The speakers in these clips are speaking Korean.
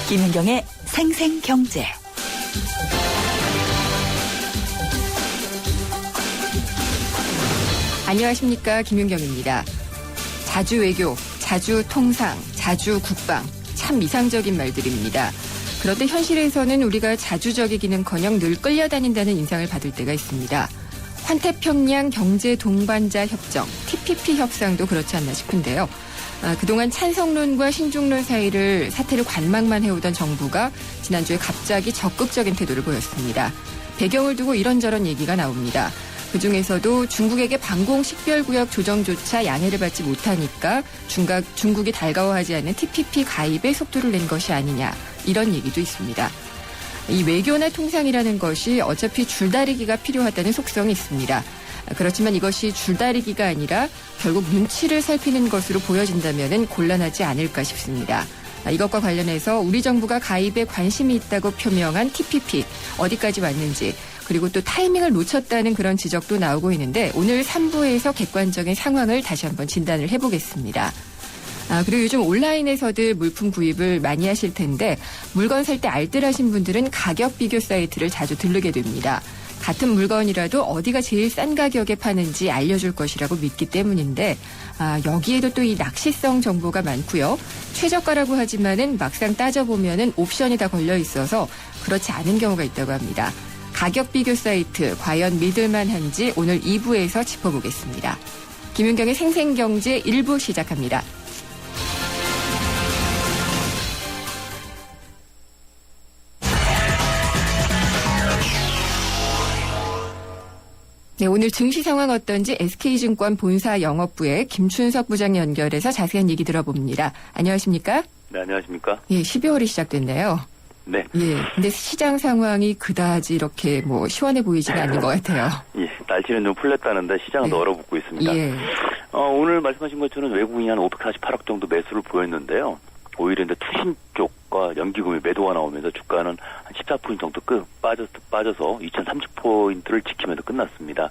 김은경의 생생경제. 안녕하십니까, 김윤경입니다. 자주 외교, 자주 통상, 자주 국방, 참 이상적인 말들입니다. 그런데 현실에서는 우리가 자주적이기는커녕 늘 끌려다닌다는 인상을 받을 때가 있습니다. 환태평양 경제 동반자 협정, TPP 협상도 그렇지 않나 싶은데요. 그동안 찬성론과 신중론 사이를 사태를 관망만 해오던 정부가 지난주에 갑자기 적극적인 태도를 보였습니다. 배경을 두고 이런저런 얘기가 나옵니다. 그중에서도 중국에게 방공 식별구역 조정조차 양해를 받지 못하니까 중국이 달가워하지 않는 TPP 가입에 속도를 낸 것이 아니냐, 이런 얘기도 있습니다. 이 외교나 통상이라는 것이 어차피 줄다리기가 필요하다는 속성이 있습니다. 그렇지만 이것이 줄다리기가 아니라 결국 눈치를 살피는 것으로 보여진다면 곤란하지 않을까 싶습니다. 이것과 관련해서 우리 정부가 가입에 관심이 있다고 표명한 TPP 어디까지 왔는지, 그리고 또 타이밍을 놓쳤다는 그런 지적도 나오고 있는데, 오늘 3부에서 객관적인 상황을 다시 한번 진단을 해보겠습니다. 그리고 요즘 온라인에서들 물품 구입을 많이 하실 텐데, 물건 살 때 알뜰하신 분들은 가격 비교 사이트를 자주 들르게 됩니다. 같은 물건이라도 어디가 제일 싼 가격에 파는지 알려줄 것이라고 믿기 때문인데, 여기에도 또 이 낚시성 정보가 많고요. 최저가라고 하지만은 막상 따져보면은 옵션이 다 걸려 있어서 그렇지 않은 경우가 있다고 합니다. 가격 비교 사이트 과연 믿을만한지 오늘 2부에서 짚어보겠습니다. 김윤경의 생생경제 1부 시작합니다. 네, 오늘 증시 상황 어떤지 SK증권 본사 영업부의 김춘석 부장 연결해서 자세한 얘기 들어봅니다. 안녕하십니까? 네, 안녕하십니까? 예, 12월이 시작됐네요. 네. 예, 근데 시장 상황이 그다지 이렇게 시원해 보이지는 않는 것 같아요. 예, 날씨는 좀 풀렸다는데 시장은 얼어붙고 있습니다. 예. 오늘 말씀하신 것처럼 외국인이 한 548억 정도 매수를 보였는데요. 오히려 이제 투신 쪽과 연기금의 매도가 나오면서 주가는 한 14% 정도 빠져서 2030포인트를 지키면서 끝났습니다.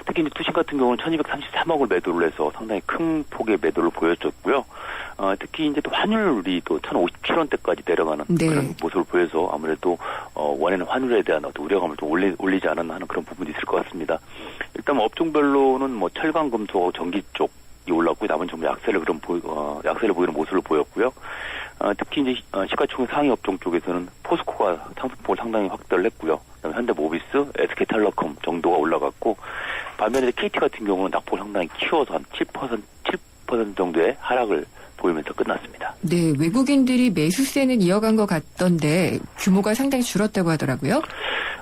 특히 이제 투신 같은 경우는 1233억을 매도를 해서 상당히 큰 폭의 매도를 보여줬고요. 특히 이제 또 환율이 또 1057원대까지 내려가는 그런 모습을 보여서 아무래도 원에는 환율에 대한 어떤 우려감을 좀 올리지 않았나 하는 그런 부분이 있을 것 같습니다. 일단 업종별로는 철강, 금속, 전기 쪽 올랐고, 남은 전부 약세를 보이는 모습을 보였고요. 특히 이제 시가총 상위 업종 쪽에서는 포스코가 상승폭을 상당히 확대를 했고요. 그다음에 현대모비스, SK텔레콤 정도가 올라갔고, 반면에 KT 같은 경우는 낙폭을 상당히 키워서 한 7% 정도의 하락을 보이면서 끝났습니다. 네, 외국인들이 매수세는 이어간 것 같던데 규모가 상당히 줄었다고 하더라고요.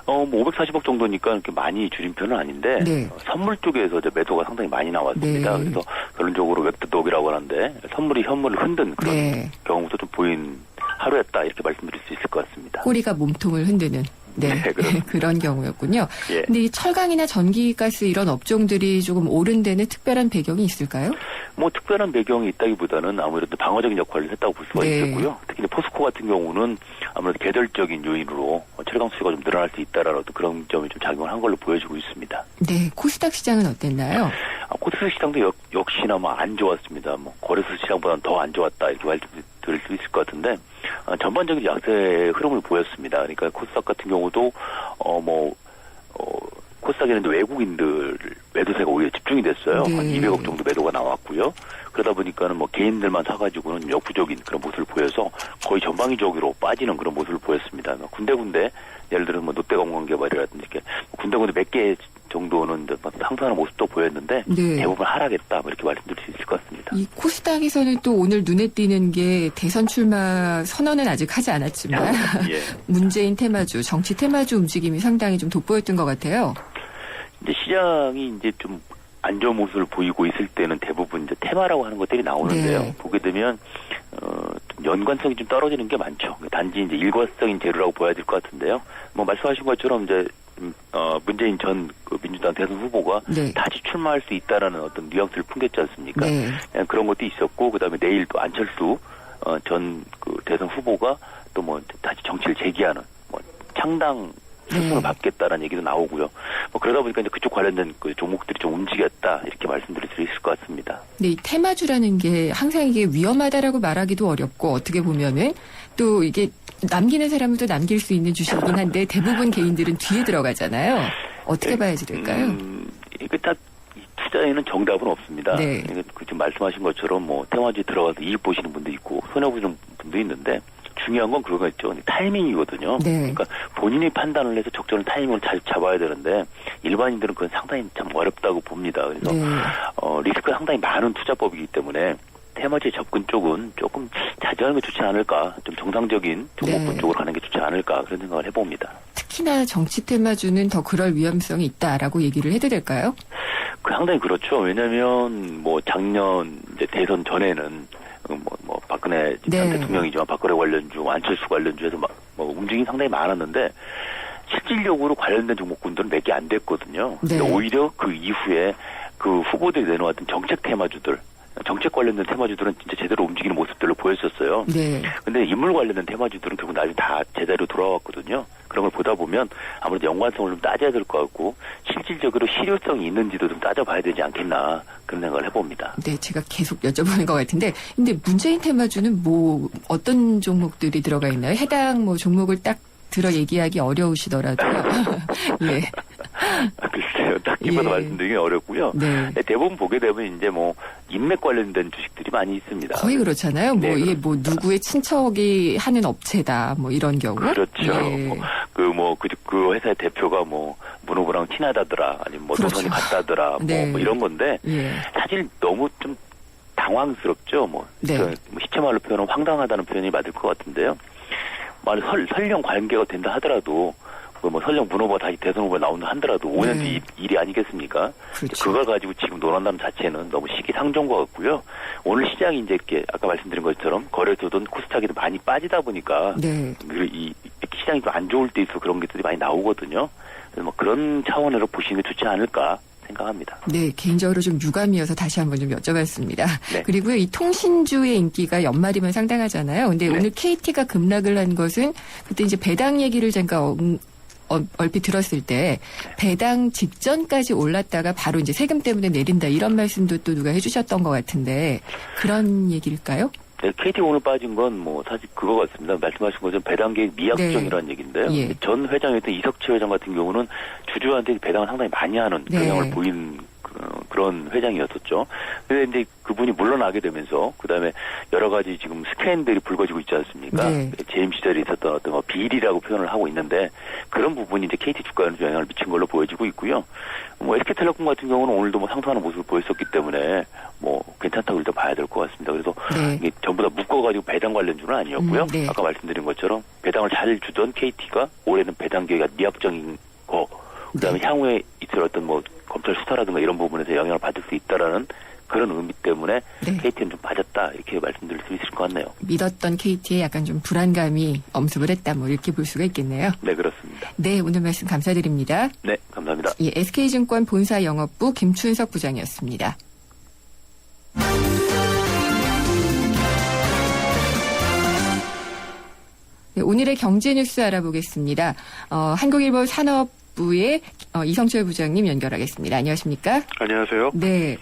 540억 정도니까 그렇게 많이 줄인 편은 아닌데, 네. 선물 쪽에서 이제 매도가 상당히 많이 나왔습니다. 네. 그래서 결론적으로 웹드독이라고 하는데 선물이 현물을 흔든 그런 경우도 좀 보인 하루였다, 이렇게 말씀드릴 수 있을 것 같습니다. 꼬리가 몸통을 흔드는. 네, 그런 경우였군요. 예. 근데 이 철강이나 전기가스 이런 업종들이 조금 오른 데는 특별한 배경이 있을까요? 특별한 배경이 있다기보다는 아무래도 방어적인 역할을 했다고 볼 수가 있겠고요. 특히 포스코 같은 경우는 아무래도 계절적인 요인으로 철강 수요가 좀 늘어날 수 있다라는 그런 점이 좀 작용을 한 걸로 보여지고 있습니다. 네, 코스닥 시장은 어땠나요? 코스닥 시장도 역시나 안 좋았습니다. 거래소 시장보다는 더 안 좋았다, 이렇게 말씀드릴 수 있을 것 같은데, 전반적인 약세 흐름을 보였습니다. 그러니까 코스닥 같은 경우도 코스닥에는 외국인들 매도세가 오히려 집중이 됐어요. 네. 한 200억 정도 매도가 나왔고요. 그러다 보니까는 개인들만 사가지고는 역부족인 그런 모습을 보여서 거의 전방위적으로 빠지는 그런 모습을 보였습니다. 군데군데 예를 들어 롯데관광개발이라든지 이렇게 군데군데 몇 개 정도는 상승하는 모습도 보였는데, 대부분 하락했다, 이렇게 말씀드릴 수 있을 것 같습니다. 이 코스닥에서는 또 오늘 눈에 띄는 게 대선 출마 선언은 아직 하지 않았지만 예. 문재인 테마주, 정치 테마주 움직임이 상당히 좀 돋보였던 것 같아요. 이제 시장이 이제 좀 안 좋은 모습을 보이고 있을 때는 대부분 이제 테마라고 하는 것들이 나오는데요. 네. 보게 되면 좀 연관성이 좀 떨어지는 게 많죠. 단지 이제 일과성인 재료라고 보여야 될 것 같은데요. 말씀하신 것처럼 이제 문재인 전 민주당 대선 후보가 다시 출마할 수 있다라는 어떤 뉘앙스를 풍겼지 않습니까? 네. 그런 것도 있었고, 그다음에 내일 또 안철수 전 대선 후보가 또 다시 정치를 재기하는 창당 수순을 밟겠다라는 얘기도 나오고요. 그러다 보니까 이제 그쪽 관련된 종목들이 좀 움직였다, 이렇게 말씀드릴 수 있을 것 같습니다. 네, 이 테마주라는 게 항상 이게 위험하다라고 말하기도 어렵고, 어떻게 보면은 또 이게 남기는 사람은 또 남길 수 있는 주식이긴 한데 대부분 개인들은 뒤에 들어가잖아요. 어떻게 봐야지 될까요? 이게 다 투자에는 정답은 없습니다. 네. 그 지금 말씀하신 것처럼 뭐 테마주에 들어가서 이익 보시는 분도 있고 손해 보시는 분도 있는데 중요한 건 그거가 있죠. 타이밍이거든요. 네. 그러니까 본인이 판단을 해서 적절한 타이밍을 잘 잡아야 되는데 일반인들은 그건 상당히 참 어렵다고 봅니다. 그래서 네. 리스크가 상당히 많은 투자법이기 때문에 테마주의 접근 쪽은 조금 자제하는 게 좋지 않을까. 좀 정상적인 종목군 네. 쪽으로 가는 게 좋지 않을까. 그런 생각을 해봅니다. 특히나 정치 테마주는 더 그럴 위험성이 있다라고 얘기를 해도 될까요? 상당히 그렇죠. 왜냐하면 뭐 작년 이제 대선 전에는 뭐 박근혜 네. 대통령이지만 박근혜 관련주, 안철수 관련주에서 뭐 움직임이 상당히 많았는데 실질적으로 관련된 종목군들은 몇 개 안 됐거든요. 네. 근데 오히려 그 이후에 그 후보들이 내놓았던 정책 테마주들, 정책 관련된 테마주들은 진짜 제대로 움직이는 모습들로 보였었어요. 네. 근데 인물 관련된 테마주들은 결국 나중에 다 제대로 돌아왔거든요. 그런 걸 보다 보면 아무래도 연관성을 좀 따져야 될 것 같고 실질적으로 실효성이 있는지도 좀 따져봐야 되지 않겠나 그런 생각을 해봅니다. 네, 제가 계속 여쭤보는 것 같은데, 근데 문재인 테마주는 뭐 어떤 종목들이 들어가 있나요? 해당 뭐 종목을 딱 들어 얘기하기 어려우시더라도요. 예. 글쎄요, 딱 집어서 예. 말씀드리기 어렵고요. 네. 대부분 보게 되면 이제 뭐 인맥 관련된 주식들이 많이 있습니다. 거의 그렇잖아요. 뭐 네, 이게 뭐 누구의 친척이 하는 업체다, 뭐 이런 경우. 그렇죠. 예. 그 회사의 대표가 뭐 문호부랑 친하다더라, 아니면 뭐 그렇죠. 노선이 같다더라, 네. 뭐 이런 건데 예. 사실 너무 좀 당황스럽죠. 네. 뭐 시체말로 표현하면 황당하다는 표현이 맞을 것 같은데요. 설령 관계가 된다 하더라도 뭐 설령 문호부가 다시 대선 후보에 나온다 하더라도 5년 네. 뒤 일이 아니겠습니까? 그렇죠. 그걸 가지고 지금 논한다는 자체는 너무 시기상조인 것 같고요. 오늘 시장이 이제 이렇게 아까 말씀드린 것처럼 거래소든 코스닥이든 많이 빠지다 보니까 네. 이 시장이 좀 안 좋을 때 있어 그런 것들이 많이 나오거든요. 그래서 뭐 그런 차원으로 보시는 게 좋지 않을까 생각합니다. 네, 개인적으로 좀 유감이어서 다시 한번 좀 여쭤봤습니다. 네. 그리고 이 통신주의 인기가 연말이면 상당하잖아요. 근데 네. 오늘 KT가 급락을 한 것은 그때 이제 배당 얘기를 잠깐 얼핏 들었을 때 배당 직전까지 올랐다가 바로 이제 세금 때문에 내린다 이런 말씀도 또 누가 해주셨던 것 같은데 그런 얘기일까요? 네, KT 오늘 빠진 건 뭐 사실 그거 같습니다. 말씀하신 것처럼 배당 계획 미약정이라는 얘기인데요. 예. 전 회장이었던 이석채 회장 같은 경우는 주주한테 배당을 상당히 많이 하는 네. 경향을 보인 그런 회장이었었죠. 근데 이제 그분이 물러나게 되면서 그다음에 여러 가지 지금 스캔들이 불거지고 있지 않습니까? 네. 재임 시절에 있었던 어떤 뭐 비리라고 표현을 하고 있는데 그런 부분이 이제 KT 주가에는 영향을 미친 걸로 보여지고 있고요. 뭐 SK텔레콤 같은 경우는 오늘도 뭐 상승하는 모습을 보였었기 때문에 뭐 괜찮다고 일단 봐야 될 것 같습니다. 그래서 네. 이게 전부 다 묶어가지고 배당 관련주는 아니었고요. 네. 아까 말씀드린 것처럼 배당을 잘 주던 KT가 올해는 배당 계획이 미약정인 거, 그다음에 네. 향후에 있을 어떤 뭐 검찰 수사라든가 이런 부분에서 영향을 받을 수 있다라는 그런 의미 때문에 네. KT는 좀 빠졌다 이렇게 말씀드릴 수 있을 것 같네요. 믿었던 KT에 약간 좀 불안감이 엄습을 했다 뭐 이렇게 볼 수가 있겠네요. 네, 그렇습니다. 네, 오늘 말씀 감사드립니다. 네, 감사합니다. 예, SK증권 본사 영업부 김춘석 부장이었습니다. 네, 오늘의 경제 뉴스 알아보겠습니다. 한국일보 산업부의 이성철 부장님 연결하겠습니다. 안녕하십니까? 안녕하세요. 네.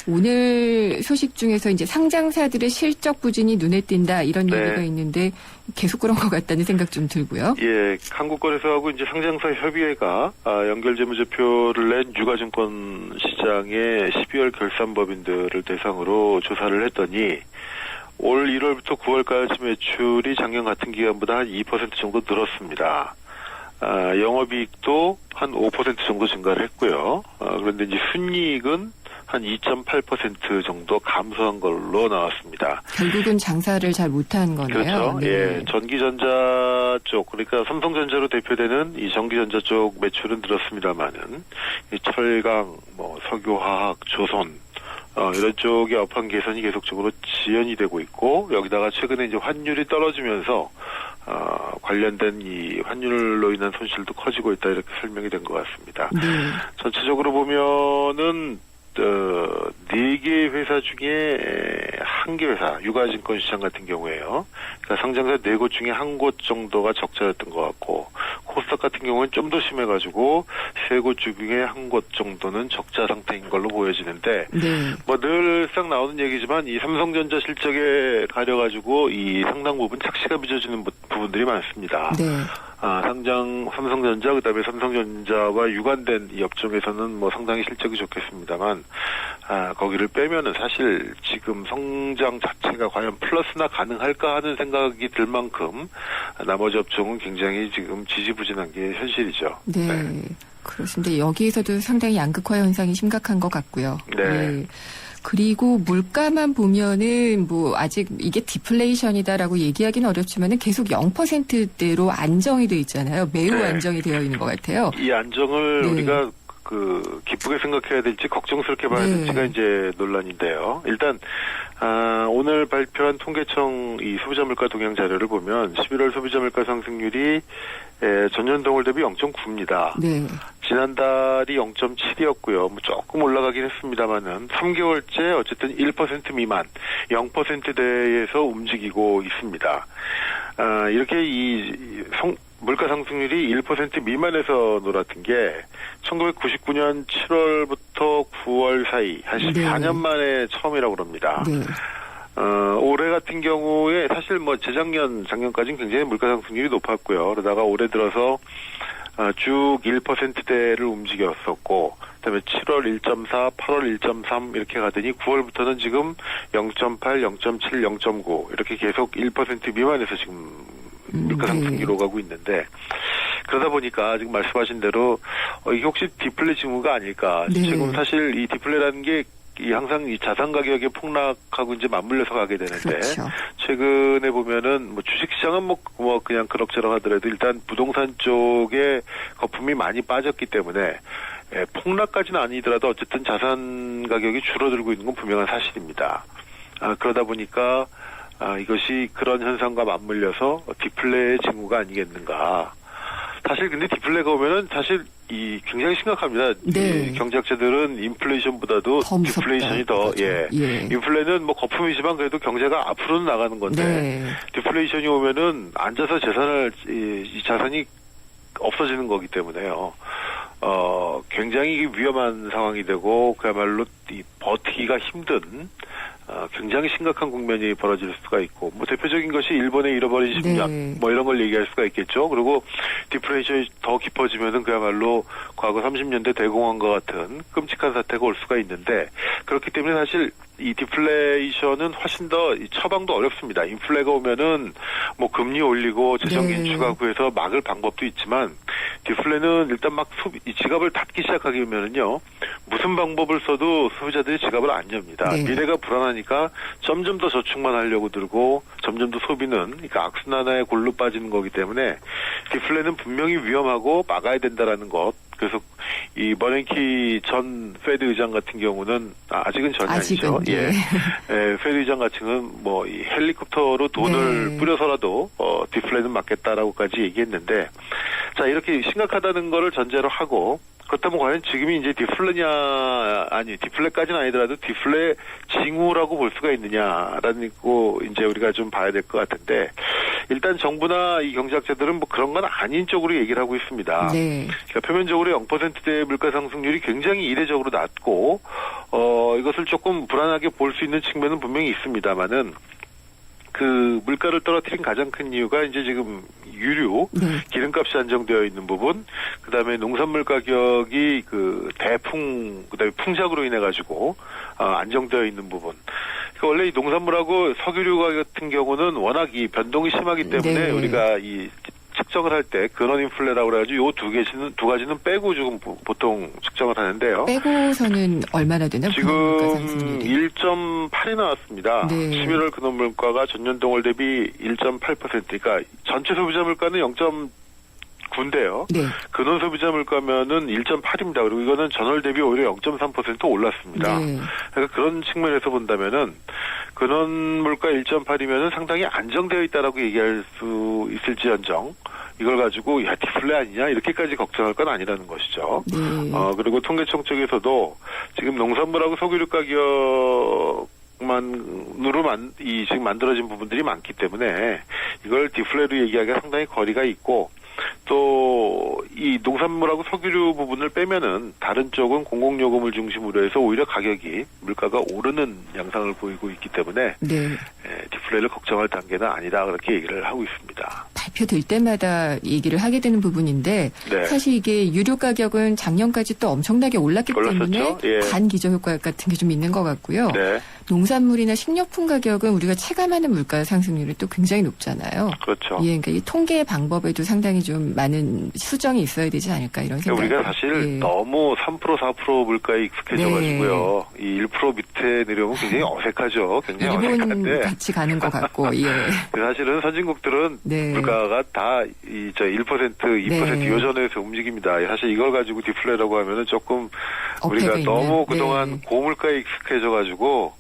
오늘 소식 중에서 이제 상장사들의 실적 부진이 눈에 띈다 이런 네. 얘기가 있는데 계속 그런 것 같다는 생각 좀 들고요. 예, 한국거래소하고 이제 상장사 협의회가 연결재무제표를 낸 유가증권 시장의 12월 결산법인들을 대상으로 조사를 했더니 올 1월부터 9월까지 매출이 작년 같은 기간보다 한 2% 정도 늘었습니다. 영업이익도 한 5% 정도 증가를 했고요. 그런데 이제 순이익은 한 2.8% 정도 감소한 걸로 나왔습니다. 결국은 장사를 잘 못한 거네요. 그렇죠. 네. 예, 전기전자 쪽, 그러니까 삼성전자로 대표되는 이 전기전자 쪽 매출은 늘었습니다만은 이 철강, 뭐 석유화학, 조선 이런 쪽의 업황 개선이 계속적으로 지연이 되고 있고 여기다가 최근에 이제 환율이 떨어지면서 관련된 이 환율로 인한 손실도 커지고 있다 이렇게 설명이 된 것 같습니다. 네. 전체적으로 보면은 4개 회사 중에 1개 회사, 유가증권 시장 같은 경우에요. 그러니까 상장사 4곳 중에 1곳 정도가 적자였던 것 같고, 코스닥 같은 경우는 좀 더 심해가지고 3곳 중에 1곳 정도는 적자 상태인 걸로 보여지는데 네. 뭐 늘상 나오는 얘기지만 이 삼성전자 실적에 가려가지고 이 상당 부분 착시가 빚어지는 부분들이 많습니다. 네. 삼성전자 그다음에 삼성전자와 유관된 이 업종에서는 뭐 상당히 실적이 좋겠습니다만 거기를 빼면은 사실 지금 성장 자체가 과연 플러스나 가능할까 하는 생각이 들 만큼 나머지 업종은 굉장히 지금 지지부진한 게 현실이죠. 네. 그렇습니다. 여기에서도 상당히 양극화 현상이 심각한 것 같고요. 네. 그리고 물가만 보면은 뭐 아직 이게 디플레이션이다라고 얘기하기는 어렵지만은 계속 0%대로 안정이 돼 있잖아요. 매우 네. 안정이 되어 있는 것 같아요. 이 안정을 네. 우리가 기쁘게 생각해야 될지 걱정스럽게 봐야 네. 될지가 이제 논란인데요. 일단 오늘 발표한 통계청 이 소비자 물가 동향 자료를 보면 11월 소비자 물가 상승률이 전년 동월 대비 0.9입니다. 네. 지난달이 0.7이었고요. 뭐 조금 올라가긴 했습니다만은 3개월째 어쨌든 1% 미만, 0%대에서 움직이고 있습니다. 이렇게 물가 상승률이 1% 미만에서 놀았던 게 1999년 7월부터 9월 사이 한 14년 만에 처음이라고 그럽니다. 네. 올해 같은 경우에 사실 뭐 작년까지는 굉장히 물가 상승률이 높았고요. 그러다가 올해 들어서 쭉 1%대를 움직였었고, 그다음에 7월 1.4, 8월 1.3 이렇게 가더니 9월부터는 지금 0.8, 0.7, 0.9 이렇게 계속 1% 미만에서 지금 물가 상승 기록하고 있는데, 그러다 보니까 지금 말씀하신 대로 이게 혹시 디플레 징후가 아닐까? 네. 지금 사실 이 디플레라는 게 항상 이 자산 가격의 폭락하고 이제 맞물려서 가게 되는데, 그렇죠. 최근에 보면은 뭐 주식시장은 뭐 그냥 그럭저럭 하더라도 일단 부동산 쪽에 거품이 많이 빠졌기 때문에 폭락까지는 아니더라도 어쨌든 자산 가격이 줄어들고 있는 건 분명한 사실입니다. 그러다 보니까 이것이 그런 현상과 맞물려서 디플레의 징후가 아니겠는가. 사실 근데 디플레가 오면은 사실 굉장히 심각합니다. 네. 경제학자들은 인플레이션보다도 더 무섭다. 디플레이션이 더 그렇죠. 예. 인플레는 뭐 거품이지만 그래도 경제가 앞으로는 나가는 건데 네. 디플레이션이 오면은 앉아서 이 자산이 없어지는 거기 때문에요. 굉장히 위험한 상황이 되고 그야말로 버티기가 힘든 굉장히 심각한 국면이 벌어질 수가 있고, 뭐 대표적인 것이 일본의 잃어버린 식량, 네. 뭐 이런 걸 얘기할 수가 있겠죠. 그리고 디플레이션이 더 깊어지면은 그야말로 과거 30년대 대공황과 같은 끔찍한 사태가 올 수가 있는데, 그렇기 때문에 사실 이 디플레이션은 훨씬 더 처방도 어렵습니다. 인플레가 오면은 뭐 금리 올리고 재정 네. 긴축하고 해서 막을 방법도 있지만, 디플레는 일단 막 지갑을 닫기 시작하게 되면은요, 무슨 방법을 써도 소비자들이 지갑을 안 엽니다. 네. 미래가 불안하니까 점점 더 저축만 하려고 들고 점점 더 소비는, 그러니까 악순환의 골로 빠지는 거기 때문에 디플레는 분명히 위험하고 막아야 된다라는 것. 그래서 이 버냉키 전 페드 의장 같은 경우는 아직은 전이 아니죠. 예. 페드 의장 같은 경우는 뭐 이 헬리콥터로 돈을 네. 뿌려서라도 디플레는 막겠다라고까지 얘기했는데, 자 이렇게 심각하다는 거를 전제로 하고, 그렇다면 과연 지금이 이제 디플레까지는 아니더라도 디플레 징후라고 볼 수가 있느냐라는 거 이제 우리가 좀 봐야 될 것 같은데, 일단 정부나 이 경제학자들은 뭐 그런 건 아닌 쪽으로 얘기를 하고 있습니다. 네. 그러니까 표면적으로 0%대 물가 상승률이 굉장히 이례적으로 낮고, 이것을 조금 불안하게 볼 수 있는 측면은 분명히 있습니다만은, 그 물가를 떨어뜨린 가장 큰 이유가 이제 지금 유류, 네. 기름값이 안정되어 있는 부분, 그다음에 농산물 가격이 그다음에 풍작으로 인해 가지고 안정되어 있는 부분. 그러니까 원래 이 농산물하고 석유류 가격 같은 경우는 워낙 이 변동이 심하기 때문에 네. 우리가 이 측정을 할 때 근원 인플레라고 그래가지고 요 두 가지는 빼고 지금 보통 측정을 하는데요. 빼고서는 얼마나 되나요? 지금 물가 상승률이? 1.8이 나왔습니다. 네. 11월 근원 물가가 전년 동월 대비 1.8%. 그러니까 전체 소비자 물가는 0.9인데요. 네. 근원 소비자 물가면은 1.8입니다. 그리고 이거는 전월 대비 오히려 0.3% 올랐습니다. 네. 그러니까 그런 측면에서 본다면은 근원 물가 1.8이면은 상당히 안정되어 있다라고 얘기할 수 있을지언정, 이걸 가지고 디플레 아니냐 이렇게까지 걱정할 건 아니라는 것이죠. 네. 그리고 통계청 쪽에서도 지금 농산물하고 석유류 가격만으로 지금 만들어진 부분들이 많기 때문에 이걸 디플레로 얘기하기가 상당히 거리가 있고, 또 이 농산물하고 석유류 부분을 빼면은 다른 쪽은 공공요금을 중심으로 해서 오히려 가격이 물가가 오르는 양상을 보이고 있기 때문에 네. 디플레를 걱정할 단계는 아니다 그렇게 얘기를 하고 있습니다. 발표될 때마다 얘기를 하게 되는 부분인데 네. 사실 이게 유류 가격은 작년까지 또 엄청나게 올랐기 때문에 올랐었죠? 예. 반기저 효과 같은 게 좀 있는 것 같고요. 네, 농산물이나 식료품 가격은 우리가 체감하는 물가 상승률이 또 굉장히 높잖아요. 그렇죠. 예, 그러니까 이 통계 방법에도 상당히 좀 많은 수정이 있어야 되지 않을까 이런 생각이. 우리가 사실 예. 너무 3% 4% 물가에 익숙해져가지고요. 이 1% 밑에 내려오면 굉장히 어색하죠. 굉장히 일본 어색한데 같이 가는 것 같고, 예. 사실은 선진국들은 네. 물가가 다 1%, 2% 네. 요전에서 움직입니다. 사실 이걸 가지고 디플레라고 하면은 조금 어폐가 우리가 너무 있는, 그동안 네. 고물가에 익숙해져가지고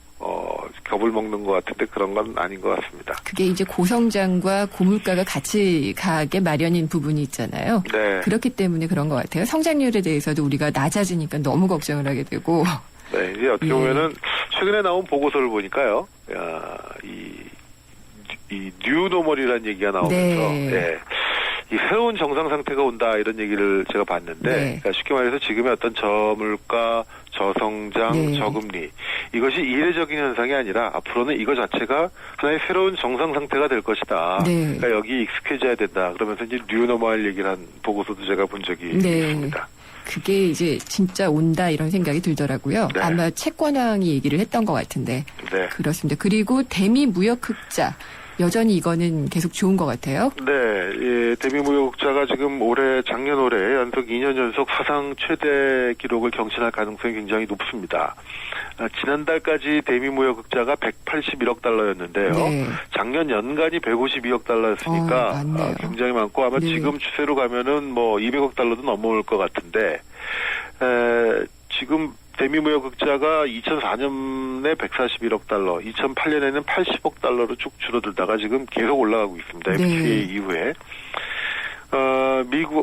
겁을 먹는 것 같은데 그런 건 아닌 것 같습니다. 그게 이제 고성장과 고물가가 같이 가게 마련인 부분이 있잖아요. 네. 그렇기 때문에 그런 것 같아요. 성장률에 대해서도 우리가 낮아지니까 너무 걱정을 하게 되고. 네, 이제 어떻게 예. 보면은 최근에 나온 보고서를 보니까요. 이 뉴노멀이라는 얘기가 나오면서 네. 이 새로운 정상 상태가 온다 이런 얘기를 제가 봤는데 네. 그러니까 쉽게 말해서 지금의 어떤 저물가, 저성장, 네. 저금리 이것이 이례적인 현상이 아니라 앞으로는 이거 자체가 하나의 새로운 정상 상태가 될 것이다. 네. 그러니까 여기 익숙해져야 된다. 그러면서 이제 뉴노멀 얘기를 한 보고서도 제가 본 적이 네. 있습니다. 그게 이제 진짜 온다 이런 생각이 들더라고요. 네. 아마 채권왕이 얘기를 했던 것 같은데. 네. 그렇습니다. 그리고 대미 무역 흑자. 여전히 이거는 계속 좋은 것 같아요. 네, 예, 대미무역흑자가 지금 작년 올해 연속 2년 연속 사상 최대 기록을 경신할 가능성이 굉장히 높습니다. 지난달까지 대미무역흑자가 181억 달러였는데요. 네. 작년 연간이 152억 달러였으니까 많네요. 굉장히 많고 아마 네. 지금 추세로 가면은 뭐 200억 달러도 넘어올 것 같은데 지금 대미무역흑자가 2004년에 141억 달러, 2008년에는 80억 달러로 쭉 줄어들다가 지금 계속 올라가고 있습니다. 네. FTA 이후에.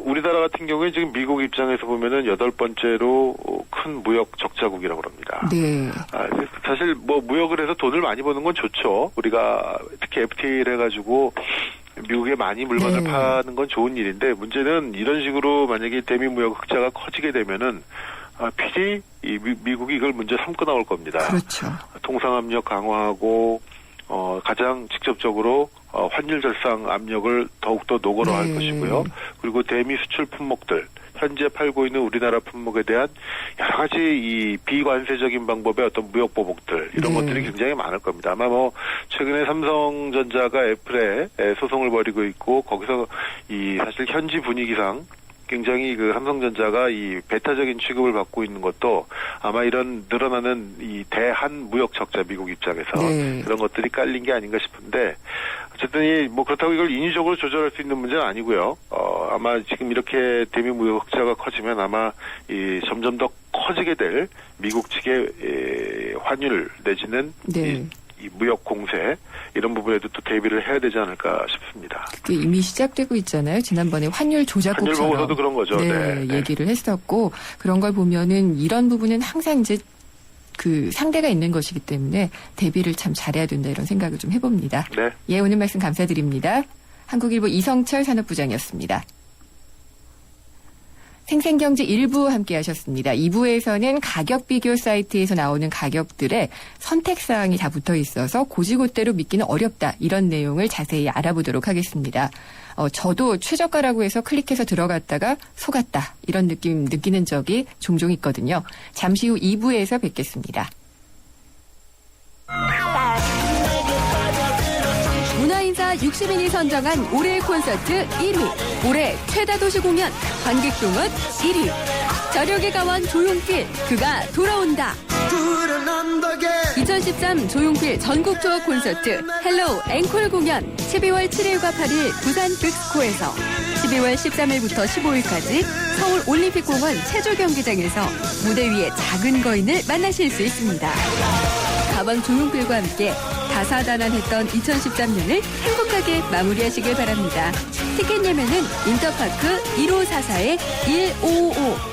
우리나라 같은 경우에 지금 미국 입장에서 보면은 8번째로 큰 무역 적자국이라고 합니다. 네. 사실 뭐 무역을 해서 돈을 많이 버는 건 좋죠. 우리가 특히 FTA를 해가지고 미국에 많이 물건을 네. 파는 건 좋은 일인데 문제는 이런 식으로 만약에 대미무역 흑자가 커지게 되면은 필히 미국이 이걸 문제 삼고 나올 겁니다. 그렇죠. 통상 압력 강화하고 가장 직접적으로 환율 절상 압력을 더욱더 노골화 할 네. 것이고요. 그리고 대미 수출 품목들 현재 팔고 있는 우리나라 품목에 대한 여러 가지 이 비관세적인 방법의 어떤 무역 보복들 이런 네. 것들이 굉장히 많을 겁니다. 아마 뭐 최근에 삼성전자가 애플에 소송을 벌이고 있고 거기서 이 사실 현지 분위기상 굉장히 그 삼성전자가 이 배타적인 취급을 받고 있는 것도 아마 이런 늘어나는 이 대한 무역 적자 미국 입장에서 네. 그런 것들이 깔린 게 아닌가 싶은데 어쨌든 뭐 그렇다고 이걸 인위적으로 조절할 수 있는 문제는 아니고요. 아마 지금 이렇게 대미 무역 흑자가 커지면 아마 점점 더 커지게 될 미국 측의 환율 내지는 네. 이 무역 공세 이런 부분에도 또 대비를 해야 되지 않을까 싶습니다. 그게 이미 시작되고 있잖아요. 지난번에 환율 조작국처럼. 환율 보고서도 그런 거죠. 네, 네. 얘기를 했었고 그런 걸 보면은 이런 부분은 항상 이제 그 상대가 있는 것이기 때문에 대비를 참 잘해야 된다 이런 생각을 좀 해봅니다. 네. 예, 오늘 말씀 감사드립니다. 한국일보 이성철 산업부장이었습니다. 생생경제 1부 함께 하셨습니다. 2부에서는 가격 비교 사이트에서 나오는 가격들의 선택사항이 다 붙어 있어서 고지고대로 믿기는 어렵다. 이런 내용을 자세히 알아보도록 하겠습니다. 저도 최저가라고 해서 클릭해서 들어갔다가 속았다. 이런 느낌 느끼는 적이 종종 있거든요. 잠시 후 2부에서 뵙겠습니다. 문화인사 60인이 선정한 올해의 콘서트 1위. 올해 최다 도시 공연 관객동원 1위. 저력의 가원 조용필 그가 돌아온다. 2013 조용필 전국 투어 콘서트 헬로우 앵콜 공연 12월 7일과 8일 부산 빅스코에서 12월 13일부터 15일까지 서울 올림픽공원 체조경기장에서 무대 위의 작은 거인을 만나실 수 있습니다. 가왕 조용필과 함께 다사다난했던 2013년을 행복하게 마무리하시길 바랍니다. 티켓 예매는 인터파크 1544-1555.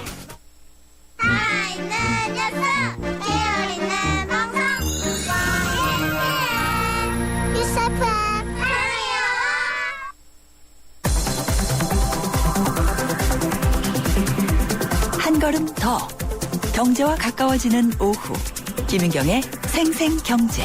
걸음 더. 경제와 가까워지는 오후. 김윤경의 생생경제.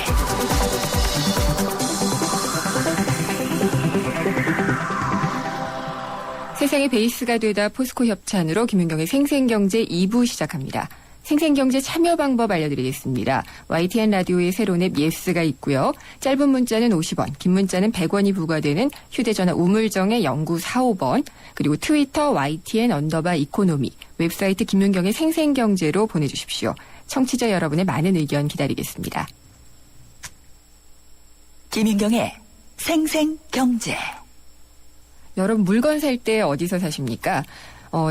세상의 베이스가 되다 포스코 협찬으로 김윤경의 생생경제 2부 시작합니다. 생생경제 참여 방법 알려드리겠습니다. YTN 라디오의 새로운 앱 예스가 있고요. 짧은 문자는 50원, 긴 문자는 100원이 부과되는 휴대전화 우물정의 0945번, 그리고 트위터 YTN_이코노미, 웹사이트 김윤경의 생생경제로 보내주십시오. 청취자 여러분의 많은 의견 기다리겠습니다. 김윤경의 생생경제. 여러분 물건 살 때 어디서 사십니까?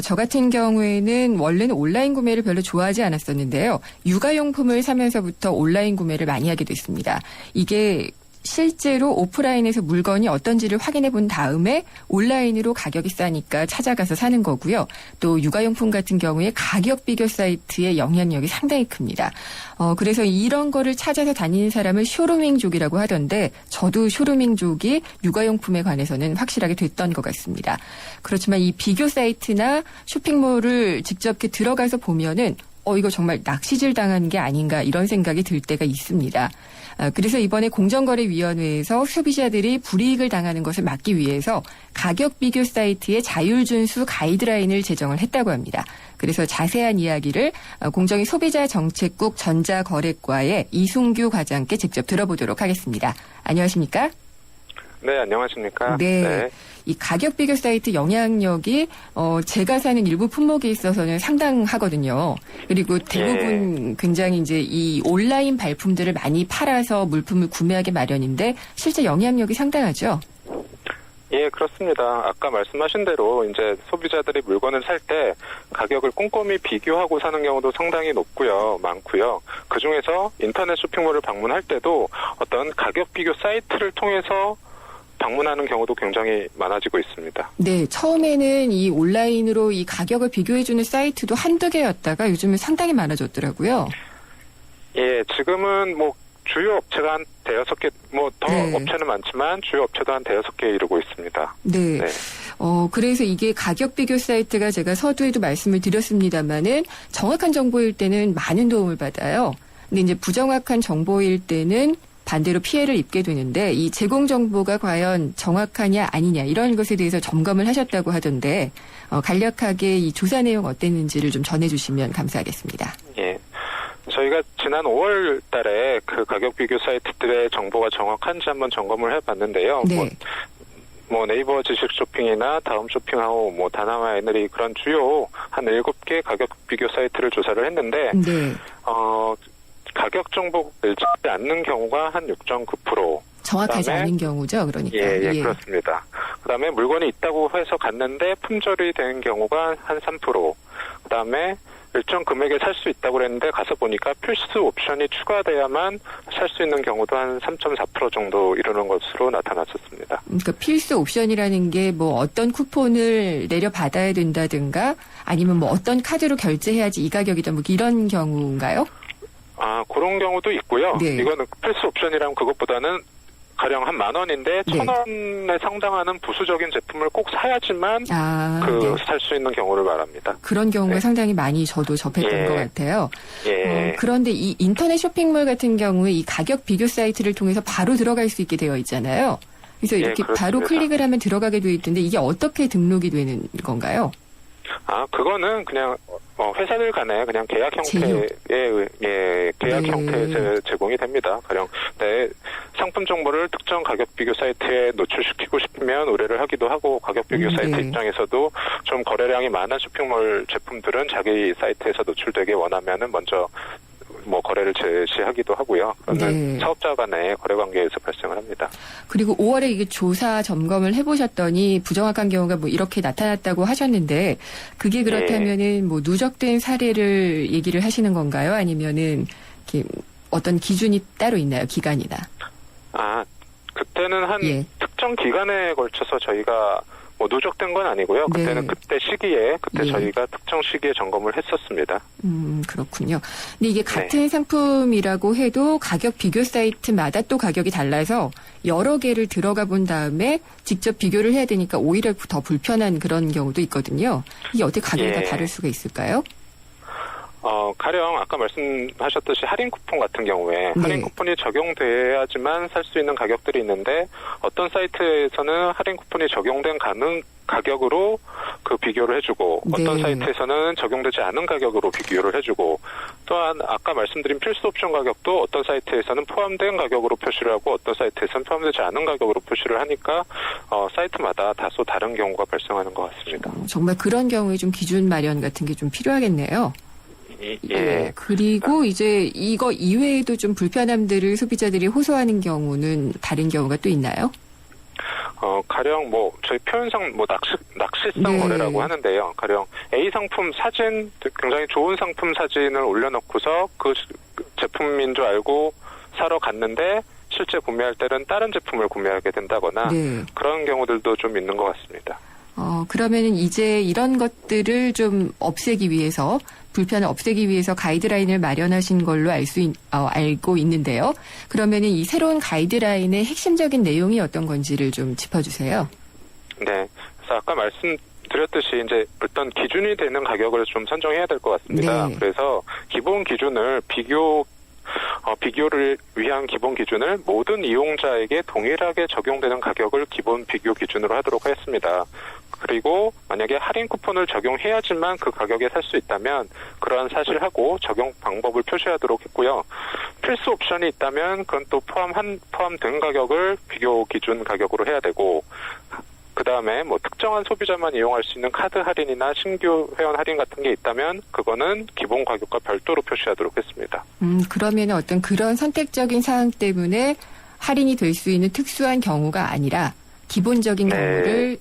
저 같은 경우에는 원래는 온라인 구매를 별로 좋아하지 않았었는데요. 육아용품을 사면서부터 온라인 구매를 많이 하게 됐습니다. 이게 실제로 오프라인에서 물건이 어떤지를 확인해 본 다음에 온라인으로 가격이 싸니까 찾아가서 사는 거고요. 또 육아용품 같은 경우에 가격 비교 사이트의 영향력이 상당히 큽니다. 그래서 이런 거를 찾아서 다니는 사람을 쇼루밍족이라고 하던데 저도 쇼루밍족이 육아용품에 관해서는 확실하게 됐던 것 같습니다. 그렇지만 이 비교 사이트나 쇼핑몰을 직접 이렇게 들어가서 보면은 이거 정말 낚시질 당한 게 아닌가 이런 생각이 들 때가 있습니다. 그래서 이번에 공정거래위원회에서 소비자들이 불이익을 당하는 것을 막기 위해서 가격 비교 사이트의 자율준수 가이드라인을 제정을 했다고 합니다. 그래서 자세한 이야기를 공정위 소비자정책국 전자거래과의 이순규 과장께 직접 들어보도록 하겠습니다. 안녕하십니까? 네, 안녕하십니까? 네. 이 가격 비교 사이트 영향력이 제가 사는 일부 품목에 있어서는 상당하거든요. 그리고 대부분 굉장히 이제 이 온라인 발품들을 많이 팔아서 물품을 구매하기 마련인데 실제 영향력이 상당하죠. 예, 그렇습니다. 아까 말씀하신 대로 이제 소비자들이 물건을 살 때 가격을 꼼꼼히 비교하고 사는 경우도 상당히 많고요. 그중에서 인터넷 쇼핑몰을 방문할 때도 어떤 가격 비교 사이트를 통해서 방문하는 경우도 굉장히 많아지고 있습니다. 네, 처음에는 이 온라인으로 이 가격을 비교해주는 사이트도 한두 개였다가 요즘은 상당히 많아졌더라고요. 예, 지금은 주요 업체가 한 5개, 더 네. 업체는 많지만 주요 업체도 한 5개에 이르고 있습니다. 네. 네. 그래서 이게 가격 비교 사이트가 제가 서두에도 말씀을 드렸습니다만은 정확한 정보일 때는 많은 도움을 받아요. 근데 이제 부정확한 정보일 때는 반대로 피해를 입게 되는데 이 제공 정보가 과연 정확하냐 아니냐 이런 것에 대해서 점검을 하셨다고 하던데 간략하게 이 조사 내용 어땠는지를 좀 전해주시면 감사하겠습니다. 예. 저희가 지난 5월 달에 그 가격 비교 사이트들의 정보가 정확한지 한번 점검을 해봤는데요. 네. 네이버 지식 쇼핑이나 다음 쇼핑하고 다나와 에너리 그런 주요 한 7개 가격 비교 사이트를 조사를 했는데 네. 가격 정보를 찾지 않는 경우가 한 6.9%. 정확하지 않은 경우죠, 그러니까. 예, 그렇습니다. 그다음에 물건이 있다고 해서 갔는데 품절이 되는 경우가 한 3%. 그다음에 일정 금액에 살 수 있다고 그랬는데 가서 보니까 필수 옵션이 추가돼야만 살 수 있는 경우도 한 3.4% 정도 이르는 것으로 나타났었습니다. 그러니까 필수 옵션이라는 게 어떤 쿠폰을 내려받아야 된다든가 아니면 어떤 카드로 결제해야지 이 가격이다 이런 경우인가요? 그런 경우도 있고요. 네. 이거는 필수 옵션이라면 그것보다는 가령 한 10,000원인데 네. 1,000원에 상당하는 부수적인 제품을 꼭 사야지만 네. 살 수 있는 경우를 말합니다. 그런 경우가 네. 상당히 많이 저도 접했던 것 같아요. 예. 그런데 이 인터넷 쇼핑몰 같은 경우에 이 가격 비교 사이트를 통해서 바로 들어갈 수 있게 되어 있잖아요. 그래서 이렇게 그렇습니다. 바로 클릭을 하면 들어가게 되어 있던데 이게 어떻게 등록이 되는 건가요? 그거는 그냥 회사들 간에 그냥 계약 형태의 계약 네. 형태에 제공이 됩니다. 가령 내 상품 정보를 특정 가격 비교 사이트에 노출시키고 싶으면 의뢰를 하기도 하고 가격 비교 사이트 네. 입장에서도 좀 거래량이 많은 쇼핑몰 제품들은 자기 사이트에서 노출되게 원하면은 먼저 거래를 제시하기도 하고요. 그러면 네. 사업자 간의 거래 관계에서 발생을 합니다. 그리고 5월에 이게 조사 점검을 해보셨더니 부정확한 경우가 이렇게 나타났다고 하셨는데 그게 그렇다면은 누적된 사례를 얘기를 하시는 건가요? 아니면은 이렇게 어떤 기준이 따로 있나요? 기간이나? 그때는 한 특정 기간에 걸쳐서 저희가 누적된 건 아니고요. 그때는 네. 그때 저희가 특정 시기에 점검을 했었습니다. 그렇군요. 근데 이게 같은 상품이라고 해도 가격 비교 사이트마다 또 가격이 달라서 여러 개를 들어가 본 다음에 직접 비교를 해야 되니까 오히려 더 불편한 그런 경우도 있거든요. 이게 어떻게 가격이 다 다를 수가 있을까요? 가령 아까 말씀하셨듯이 할인 쿠폰 같은 경우에 네. 할인 쿠폰이 적용돼야지만 살 수 있는 가격들이 있는데 어떤 사이트에서는 할인 쿠폰이 적용된 가격으로 그 비교를 해주고 어떤 네. 사이트에서는 적용되지 않은 가격으로 비교를 해주고 또한 아까 말씀드린 필수 옵션 가격도 어떤 사이트에서는 포함된 가격으로 표시를 하고 어떤 사이트에서는 포함되지 않은 가격으로 표시를 하니까 사이트마다 다소 다른 경우가 발생하는 것 같습니다. 정말 그런 경우에 좀 기준 마련 같은 게 좀 필요하겠네요. 예. 그리고 이제 이거 이외에도 좀 불편함들을 소비자들이 호소하는 경우는 다른 경우가 또 있나요? 가령 저희 표현상 낚시성 네. 거래라고 하는데요. 가령 A 상품 사진, 굉장히 좋은 상품 사진을 올려놓고서 그 제품인 줄 알고 사러 갔는데 실제 구매할 때는 다른 제품을 구매하게 된다거나 네. 그런 경우들도 좀 있는 것 같습니다. 그러면은 이제 이런 것들을 좀 없애기 위해서 불편을 없애기 위해서 가이드라인을 마련하신 걸로 알고 있는데요. 그러면은 이 새로운 가이드라인의 핵심적인 내용이 어떤 건지를 좀 짚어주세요. 네. 그래서 아까 말씀드렸듯이 이제 어떤 기준이 되는 가격을 좀 선정해야 될 것 같습니다. 네. 그래서 기본 기준을 비교를 위한 기본 기준을 모든 이용자에게 동일하게 적용되는 가격을 기본 비교 기준으로 하도록 하였습니다. 그리고 만약에 할인 쿠폰을 적용해야지만 그 가격에 살 수 있다면 그러한 사실하고 적용 방법을 표시하도록 했고요. 필수 옵션이 있다면 그건 또 포함된 가격을 비교 기준 가격으로 해야 되고 그 다음에 특정한 소비자만 이용할 수 있는 카드 할인이나 신규 회원 할인 같은 게 있다면 그거는 기본 가격과 별도로 표시하도록 했습니다. 그러면 어떤 그런 선택적인 사항 때문에 할인이 될 수 있는 특수한 경우가 아니라 기본적인 네. 경우를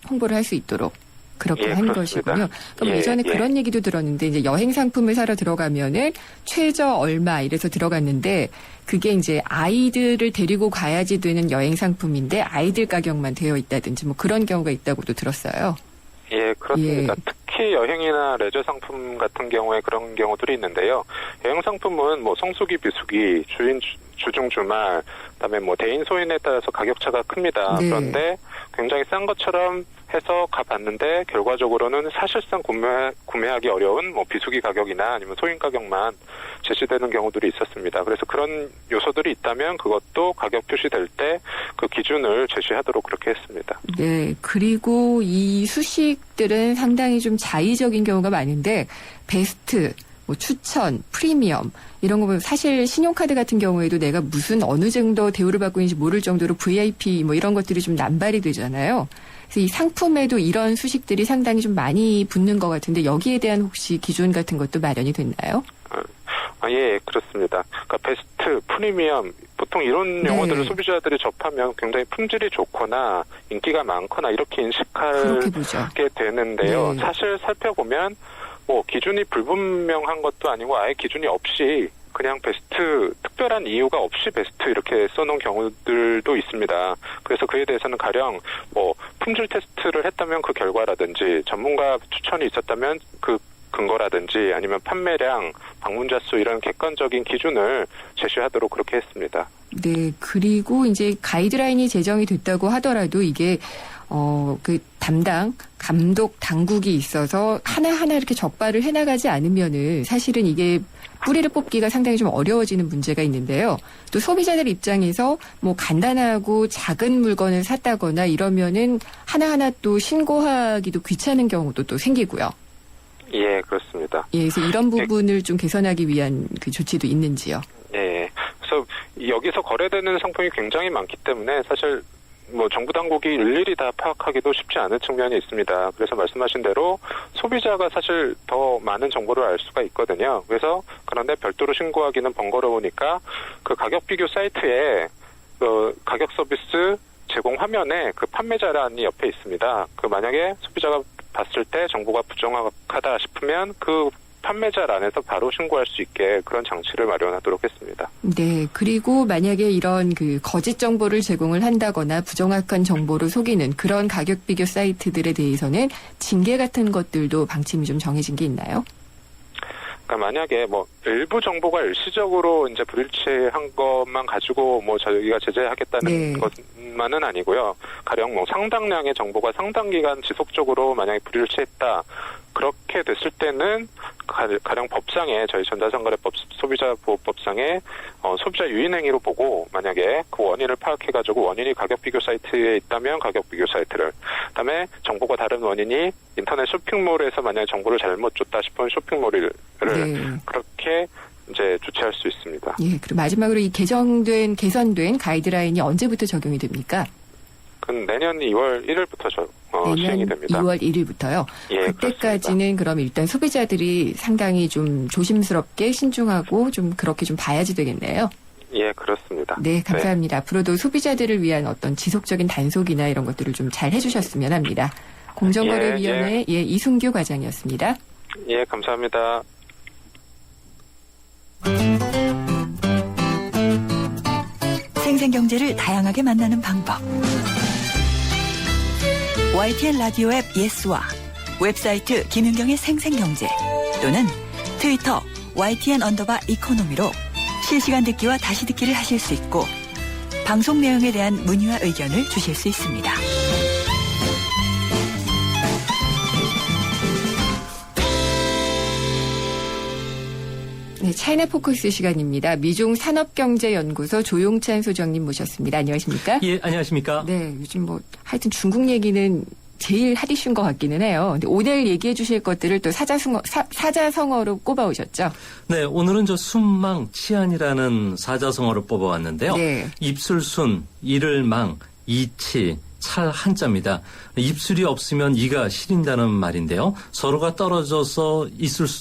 홍보를 할 수 있도록 그렇게 예, 한 그렇습니다. 것이군요. 그럼 예, 예전에 예. 그런 얘기도 들었는데 이제 여행 상품을 사러 들어가면은 최저 얼마 이래서 들어갔는데 그게 이제 아이들을 데리고 가야지 되는 여행 상품인데 아이들 가격만 되어 있다든지 그런 경우가 있다고도 들었어요. 예, 그렇습니다. 예. 특히 여행이나 레저 상품 같은 경우에 그런 경우들이 있는데요. 여행 상품은 성수기, 비수기, 주중, 주말, 그다음에 대인 소인에 따라서 가격차가 큽니다. 네. 그런데 굉장히 싼 것처럼 해서 가봤는데 결과적으로는 사실상 구매하기 어려운 비수기 가격이나 아니면 소인 가격만 제시되는 경우들이 있었습니다. 그래서 그런 요소들이 있다면 그것도 가격 표시될 때 그 기준을 제시하도록 그렇게 했습니다. 네. 그리고 이 수식들은 상당히 좀 자의적인 경우가 많은데 베스트, 추천, 프리미엄 이런 거 보면 사실 신용카드 같은 경우에도 내가 무슨 어느 정도 대우를 받고 있는지 모를 정도로 VIP 이런 것들이 좀 남발이 되잖아요. 그래서 이 상품에도 이런 수식들이 상당히 좀 많이 붙는 것 같은데 여기에 대한 혹시 기준 같은 것도 마련이 됐나요? 예, 그렇습니다. 그러니까 베스트, 프리미엄, 보통 이런 네. 용어들을 소비자들이 접하면 굉장히 품질이 좋거나 인기가 많거나 이렇게 그렇게 보죠. 인식하게 되는데요. 네. 사실 살펴보면 기준이 불분명한 것도 아니고 아예 기준이 없이 그냥 베스트, 특별한 이유가 없이 베스트 이렇게 써놓은 경우들도 있습니다. 그래서 그에 대해서는 가령 품질 테스트를 했다면 그 결과라든지 전문가 추천이 있었다면 그 근거라든지 아니면 판매량, 방문자 수 이런 객관적인 기준을 제시하도록 그렇게 했습니다. 네, 그리고 이제 가이드라인이 제정이 됐다고 하더라도 이게 그 담당 감독 당국이 있어서 하나하나 이렇게 적발을 해나가지 않으면은 사실은 이게 뿌리를 뽑기가 상당히 좀 어려워지는 문제가 있는데요. 또 소비자들 입장에서 간단하고 작은 물건을 샀다거나 이러면은 하나하나 또 신고하기도 귀찮은 경우도 또 생기고요. 예, 그렇습니다. 예, 그래서 이런 부분을 좀 개선하기 위한 그 조치도 있는지요? 예. 그래서 여기서 거래되는 상품이 굉장히 많기 때문에 사실 정부 당국이 일일이 다 파악하기도 쉽지 않은 측면이 있습니다. 그래서 말씀하신 대로 소비자가 사실 더 많은 정보를 알 수가 있거든요. 그런데 별도로 신고하기는 번거로우니까 그 가격 비교 사이트에 그 가격 서비스 제공 화면에 그 판매자란이 옆에 있습니다. 만약에 소비자가 봤을 때 정보가 부정확하다 싶으면 그 판매자란에서 바로 신고할 수 있게 그런 장치를 마련하도록 했습니다. 네. 그리고 만약에 이런 그 거짓 정보를 제공을 한다거나 부정확한 정보로 속이는 그런 가격 비교 사이트들에 대해서는 징계 같은 것들도 방침이 좀 정해진 게 있나요? 그러니까 만약에 일부 정보가 일시적으로 이제 불일치한 것만 가지고 저희가 제재하겠다는 네. 것만은 아니고요. 가령 상당량의 정보가 상당 기간 지속적으로 만약에 불일치했다. 그렇게 됐을 때는 가령 법상에 저희 전자상거래법 소비자보호법상에 소비자 유인행위로 보고 만약에 그 원인을 파악해가지고 원인이 가격 비교 사이트에 있다면 가격 비교 사이트를, 그다음에 정보가 다른 원인이 인터넷 쇼핑몰에서 만약에 정보를 잘못 줬다 싶으면 쇼핑몰을 네. 그렇게 이제 주체할 수 있습니다. 예, 그리고 마지막으로 이 개선된 가이드라인이 언제부터 적용이 됩니까? 그건 내년 2월 1일부터 시행이 됩니다. 2월 1일부터요. 예, 그때까지는 그럼 일단 소비자들이 상당히 좀 조심스럽게 신중하고 좀 그렇게 좀 봐야지 되겠네요. 예, 그렇습니다. 네, 감사합니다. 앞으로도 소비자들을 위한 어떤 지속적인 단속이나 이런 것들을 좀 잘 해주셨으면 합니다. 공정거래위원회 이순규 과장이었습니다. 예, 감사합니다. 생생경제를 다양하게 만나는 방법. YTN 라디오 앱 예스와 웹사이트 김윤경의 생생경제 또는 트위터 YTN_이코노미로 실시간 듣기와 다시 듣기를 하실 수 있고 방송 내용에 대한 문의와 의견을 주실 수 있습니다. 네, 차이나 포커스 시간입니다. 미중 산업경제연구소 조용찬 소장님 모셨습니다. 안녕하십니까? 예, 안녕하십니까? 네, 요즘 하여튼 중국 얘기는 제일 핫 이슈인 것 같기는 해요. 근데 오늘 얘기해 주실 것들을 또 사자성어로 꼽아오셨죠? 네, 오늘은 순망, 치안이라는 사자성어를 뽑아왔는데요. 네. 입술순, 이를망, 이치, 찰 한자입니다. 입술이 없으면 이가 시린다는 말인데요. 서로가 떨어져서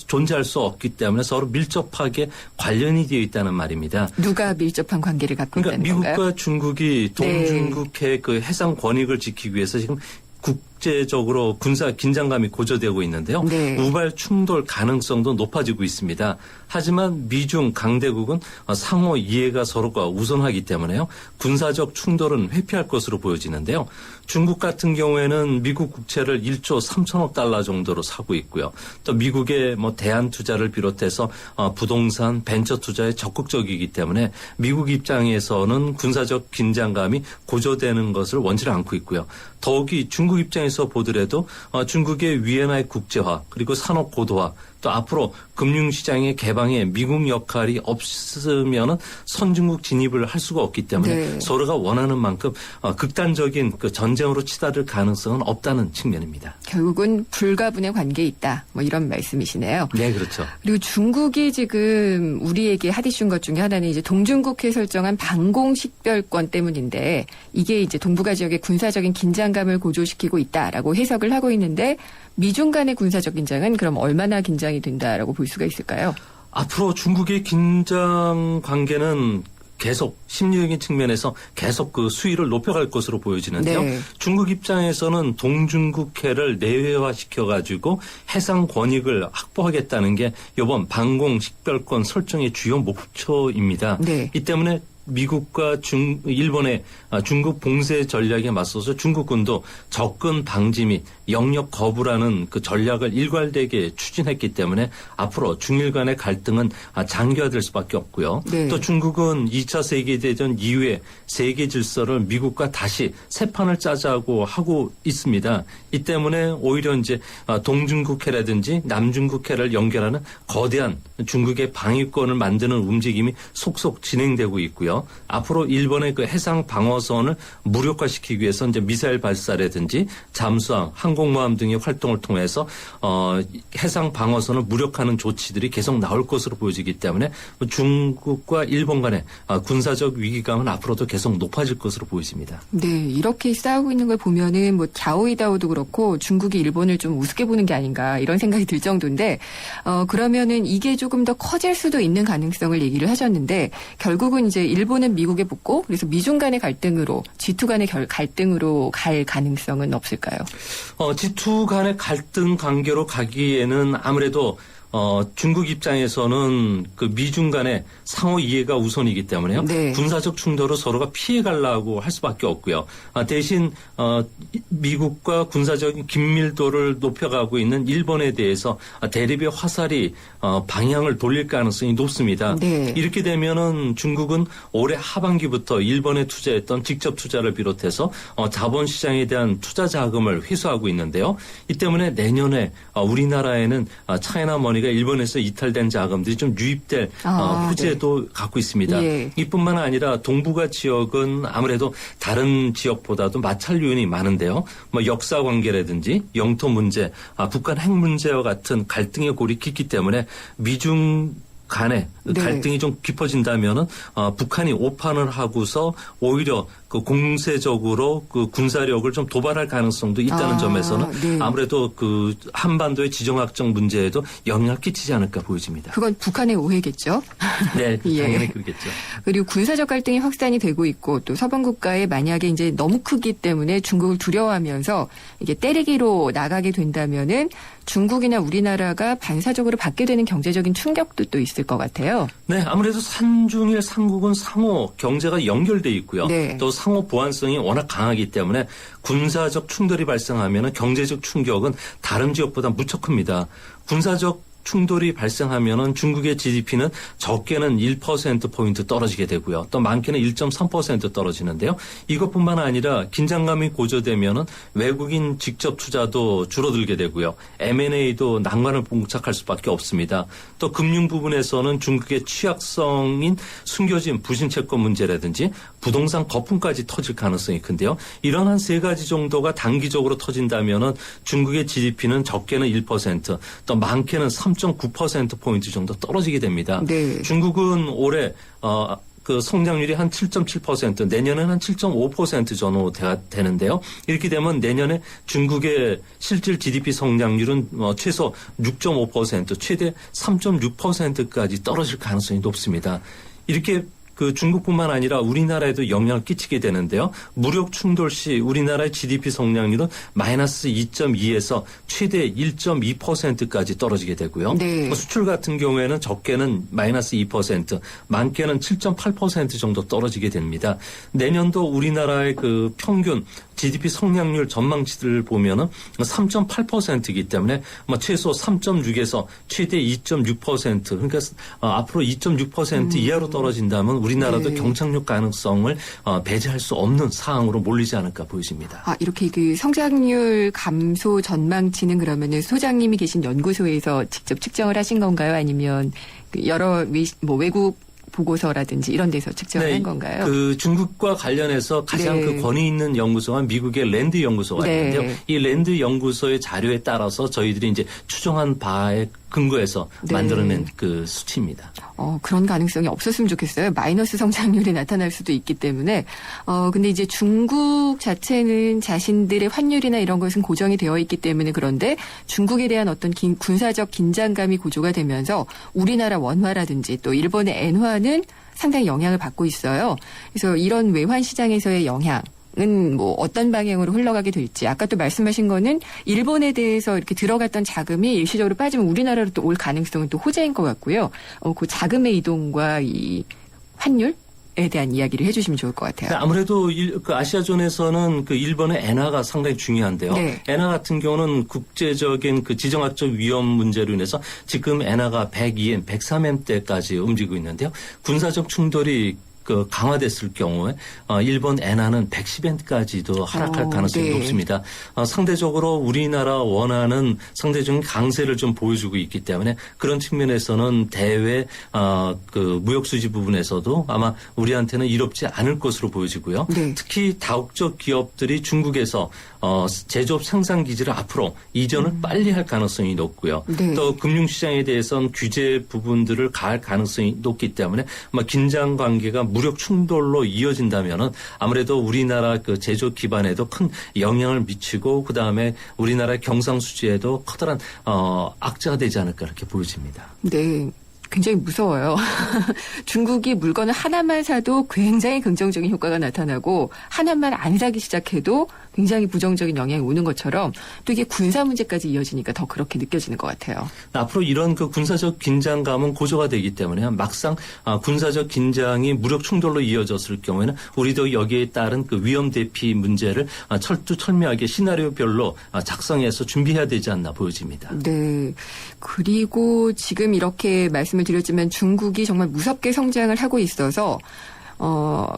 존재할 수 없기 때문에 서로 밀접하게 관련이 되어 있다는 말입니다. 누가 밀접한 관계를 갖고 그러니까 있다는 건가요? 미국과 중국이 동중국해 그 해상 권익을 지키기 위해서 지금 국제적으로 군사 긴장감이 고조되고 있는데요. 네. 우발 충돌 가능성도 높아지고 있습니다. 하지만 미중 강대국은 상호 이해가 서로가 우선하기 때문에요. 군사적 충돌은 회피할 것으로 보여지는데요. 중국 같은 경우에는 미국 국채를 1조 3천억 달러 정도로 사고 있고요. 또 미국의 대안 투자를 비롯해서 부동산, 벤처 투자에 적극적이기 때문에 미국 입장에서는 군사적 긴장감이 고조되는 것을 원치 않고 있고요. 더욱이 중국 입장에서 보더라도 중국의 위안화의 국제화 그리고 산업 고도화 또 앞으로 금융시장의 개방에 미국 역할이 없으면은 선진국 진입을 할 수가 없기 때문에 네. 서로가 원하는 만큼 극단적인 그 전쟁으로 치달을 가능성은 없다는 측면입니다. 결국은 불가분의 관계에 있다. 이런 말씀이시네요. 네, 그렇죠. 그리고 중국이 지금 우리에게 핫 이슈인 것 중에 하나는 이제 동중국해 설정한 방공식별권 때문인데 이게 이제 동북아 지역의 군사적인 긴장감을 고조시키고 있다라고 해석을 하고 있는데 미중 간의 군사적 긴장은 그럼 얼마나 긴장이 된다라고 볼 수가 있을까요? 앞으로 중국의 긴장 관계는 계속 심리적인 측면에서 계속 그 수위를 높여갈 것으로 보여지는데요. 네. 중국 입장에서는 동중국해를 내외화시켜가지고 해상 권익을 확보하겠다는 게 이번 방공식별권 설정의 주요 목표입니다. 네. 이 때문에 미국과 일본의 중국 봉쇄 전략에 맞서서 중국군도 접근 방지 및 영역 거부라는 그 전략을 일괄되게 추진했기 때문에 앞으로 중일 간의 갈등은 장기화될 수밖에 없고요. 네. 또 중국은 2차 세계대전 이후에 세계 질서를 미국과 다시 새 판을 짜자고 하고 있습니다. 이 때문에 오히려 이제 동중국해라든지 남중국해를 연결하는 거대한 중국의 방위권을 만드는 움직임이 속속 진행되고 있고요. 앞으로 일본의 그 해상 방어선을 무력화시키기 위해서 이제 미사일 발사라든지 잠수함, 항공모함 등의 활동을 통해서 해상 방어선을 무력화하는 조치들이 계속 나올 것으로 보여지기 때문에 중국과 일본 간의 군사적 위기감은 앞으로도 계속 높아질 것으로 보여집니다. 네, 이렇게 싸우고 있는 걸 보면은 자오이다오도 그렇고 중국이 일본을 좀 우습게 보는 게 아닌가 이런 생각이 들 정도인데 그러면은 이게 조금 더 커질 수도 있는 가능성을 얘기를 하셨는데 결국은 이제 일본은 미국에 붙고 그래서 미중 간의 갈등으로 G2 간의 갈등으로 갈 가능성은 없을까요? G2 간의 갈등 관계로 가기에는 아무래도 중국 입장에서는 그 미중 간의 상호 이해가 우선이기 때문에요. 네. 군사적 충돌을 서로가 피해가려고 할 수밖에 없고요. 대신 미국과 군사적인 긴밀도를 높여가고 있는 일본에 대해서 대립의 화살이 방향을 돌릴 가능성이 높습니다. 네. 이렇게 되면은 중국은 올해 하반기부터 일본에 투자했던 직접 투자를 비롯해서 자본시장에 대한 투자 자금을 회수하고 있는데요. 이 때문에 내년에 우리나라에는 차이나 머니가 일본에서 이탈된 자금들이 좀 유입될 호재도 갖고 있습니다. 예. 이뿐만 아니라 동북아 지역은 아무래도 다른 지역보다도 마찰 요인이 많은데요. 뭐 역사 관계라든지 영토 문제, 북한 핵 문제와 같은 갈등의 골이 깊기 때문에 미중 간에 네. 갈등이 좀 깊어진다면은 북한이 오판을 하고서 오히려 그 공세적으로 그 군사력을 좀 도발할 가능성도 있다는 점에서는 네. 아무래도 그 한반도의 지정학적 문제에도 영향을 끼치지 않을까 보여집니다. 그건 북한의 오해겠죠. 네, 예. 당연히 그렇겠죠. 그리고 군사적 갈등이 확산이 되고 있고 또 서방 국가에 만약에 이제 너무 크기 때문에 중국을 두려워하면서 이게 때리기로 나가게 된다면은 중국이나 우리나라가 반사적으로 받게 되는 경제적인 충격도 또 있을 것 같아요. 네, 아무래도 산중일 삼국은 상호 경제가 연결돼 있고요. 네. 또 상호 보완성이 워낙 강하기 때문에 군사적 충돌이 발생하면 경제적 충격은 다른 지역보다 무척 큽니다. 군사적 충돌이 발생하면은 중국의 GDP는 적게는 1%포인트 떨어지게 되고요. 또 많게는 1.3% 떨어지는데요. 이것뿐만 아니라 긴장감이 고조되면은 외국인 직접 투자도 줄어들게 되고요. M&A도 난관을 봉착할 수밖에 없습니다. 또 금융 부분에서는 중국의 취약성인 숨겨진 부신채권 문제라든지 부동산 거품까지 터질 가능성이 큰데요. 이런 한 세 가지 정도가 단기적으로 터진다면은 중국의 GDP는 적게는 1%, 또 많게는 3.9%포인트 정도 떨어지게 됩니다. 네. 중국은 올해 그 성장률이 한 7.7%, 내년에는 한 7.5% 정도 되는데요. 이렇게 되면 내년에 중국의 실질 GDP 성장률은 최소 6.5%, 최대 3.6%까지 떨어질 가능성이 높습니다. 이렇게 그 중국뿐만 아니라 우리나라에도 영향을 끼치게 되는데요. 무력 충돌 시 우리나라의 GDP 성장률은 마이너스 2.2에서 최대 1.2%까지 떨어지게 되고요. 네. 수출 같은 경우에는 적게는 마이너스 2%, 많게는 7.8% 정도 떨어지게 됩니다. 내년도 우리나라의 그 평균 GDP 성장률 전망치들을 보면은 3.8%이기 때문에 최소 3.6에서 최대 2.6%, 그러니까 앞으로 2.6% 이하로 떨어진다면 우리나라도 네. 경착륙 가능성을 배제할 수 없는 상황으로 몰리지 않을까 보여집니다. 이렇게 그 성장률 감소 전망치는 그러면은 소장님이 계신 연구소에서 직접 측정을 하신 건가요? 아니면 그 여러 외국 보고서라든지 이런 데서 측정을 한 건가요? 그 중국과 관련해서 가장 네. 그 권위 있는 연구소가 미국의 랜드 연구소가 네. 있는데요. 이 랜드 연구소의 자료에 따라서 저희들이 이제 추정한 바에 근거해서 네. 만들어낸 그 수치입니다. 그런 가능성이 없었으면 좋겠어요. 마이너스 성장률이 나타날 수도 있기 때문에. 근데 이제 중국 자체는 자신들의 환율이나 이런 것은 고정이 되어 있기 때문에 그런데 중국에 대한 어떤 군사적 긴장감이 고조가 되면서 우리나라 원화라든지 또 일본의 엔화는 상당히 영향을 받고 있어요. 그래서 이런 외환 시장에서의 영향 은 뭐 어떤 방향으로 흘러가게 될지 아까 또 말씀하신 거는 일본에 대해서 이렇게 들어갔던 자금이 일시적으로 빠지면 우리나라로 또 올 가능성은 또 호재인 것 같고요. 그 자금의 이동과 이 환율에 대한 이야기를 해주시면 좋을 것 같아요. 아무래도 그 아시아존에서는 그 일본의 엔화가 상당히 중요한데요. 네. 엔화 같은 경우는 국제적인 그 지정학적 위험 문제로 인해서 지금 엔화가 102엔, 103엔대까지 움직이고 있는데요. 군사적 충돌이 그 강화됐을 경우에 일본 엔화는 110엔까지도 하락할 가능성이 네. 높습니다. 상대적으로 우리나라 원화는 상대적인 강세를 좀 보여주고 있기 때문에 그런 측면에서는 대외 그 무역 수지 부분에서도 아마 우리한테는 이롭지 않을 것으로 보여지고요. 네. 특히 다국적 기업들이 중국에서 제조업 생산 기지를 앞으로 이전을 빨리 할 가능성이 높고요. 네. 또 금융시장에 대해서는 규제 부분들을 가할 가능성이 높기 때문에 긴장 관계가 무력 충돌로 이어진다면은 아무래도 우리나라 그 제조업 기반에도 큰 영향을 미치고 그 다음에 우리나라 경상수지에도 커다란 악재가 되지 않을까 이렇게 보여집니다. 네. 굉장히 무서워요. 중국이 물건을 하나만 사도 굉장히 긍정적인 효과가 나타나고 하나만 안 사기 시작해도 굉장히 부정적인 영향이 오는 것처럼 또 이게 군사 문제까지 이어지니까 더 그렇게 느껴지는 것 같아요. 앞으로 이런 그 군사적 긴장감은 고조가 되기 때문에 막상 군사적 긴장이 무력 충돌로 이어졌을 경우에는 우리도 여기에 따른 그 위험 대피 문제를 철두철미하게 시나리오별로 작성해서 준비해야 되지 않나 보여집니다. 네. 그리고 지금 이렇게 말씀을 드렸지만 중국이 정말 무섭게 성장을 하고 있어서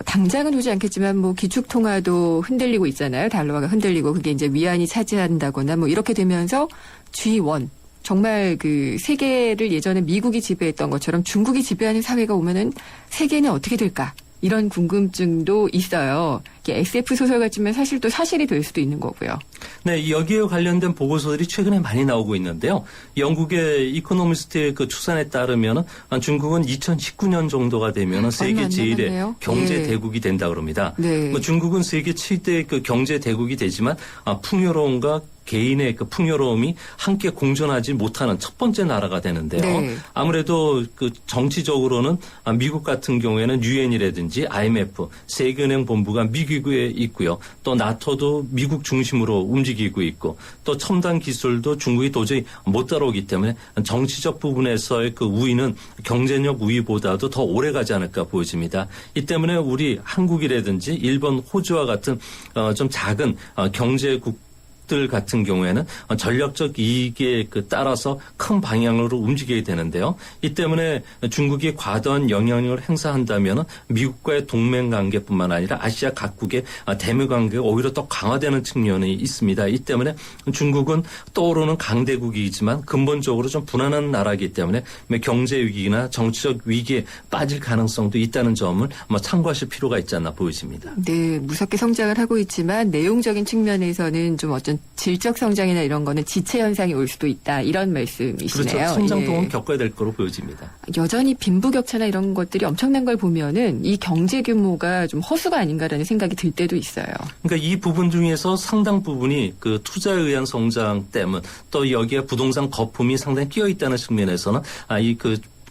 당장은 오지 않겠지만 뭐 기축통화도 흔들리고 있잖아요. 달러화가 흔들리고 그게 이제 위안이 차지한다거나 뭐 이렇게 되면서 G1 정말 그 세계를 예전에 미국이 지배했던 것처럼 중국이 지배하는 사회가 오면은 세계는 어떻게 될까? 이런 궁금증도 있어요. 이게 SF 소설 같지만 사실 또 사실이 될 수도 있는 거고요. 네, 여기에 관련된 보고서들이 최근에 많이 나오고 있는데요. 영국의 이코노미스트의 그 추산에 따르면 중국은 2019년 정도가 되면 세계 제1의 경제 대국이 된다 그럽니다. 네. 뭐 중국은 세계 7대 그 경제 대국이 되지만 풍요로움과 개인의 그 풍요로움이 함께 공존하지 못하는 첫 번째 나라가 되는데요. 네. 아무래도 그 정치적으로는 미국 같은 경우에는 유엔이라든지 IMF, 세계은행 본부가 미국에 있고요. 또 나토도 미국 중심으로 움직이고 있고 또 첨단 기술도 중국이 도저히 못 따라오기 때문에 정치적 부분에서의 그 우위는 경제력 우위보다도 더 오래 가지 않을까 보여집니다. 이 때문에 우리 한국이라든지 일본, 호주와 같은 좀 작은 경제국 들 같은 경우에는 전략적 이익에 따라서 큰 방향으로 움직이게 되는데요. 이 때문에 중국이 과도한 영향력을 행사한다면 미국과의 동맹 관계뿐만 아니라 아시아 각국의 대미 관계가 오히려 더 강화되는 측면이 있습니다. 이 때문에 중국은 떠오르는 강대국이지만 근본적으로 좀 불안한 나라이기 때문에 경제 위기나 정치적 위기에 빠질 가능성도 있다는 점을 참고하실 필요가 있지 않나 보여집니다. 네, 무섭게 성장을 하고 있지만 내용적인 측면에서는 좀 어떤 질적 성장이나 이런 거는 지체 현상이 올 수도 있다. 이런 말씀이시네요. 그렇죠. 성장통은 겪어야 될 거로 보여집니다. 여전히 빈부격차나 이런 것들이 엄청난 걸 보면은 이 경제 규모가 좀 허수가 아닌가라는 생각이 들 때도 있어요. 그러니까 이 부분 중에서 상당 부분이 그 투자에 의한 성장 때문 또 여기에 부동산 거품이 상당히 끼어 있다는 측면에서는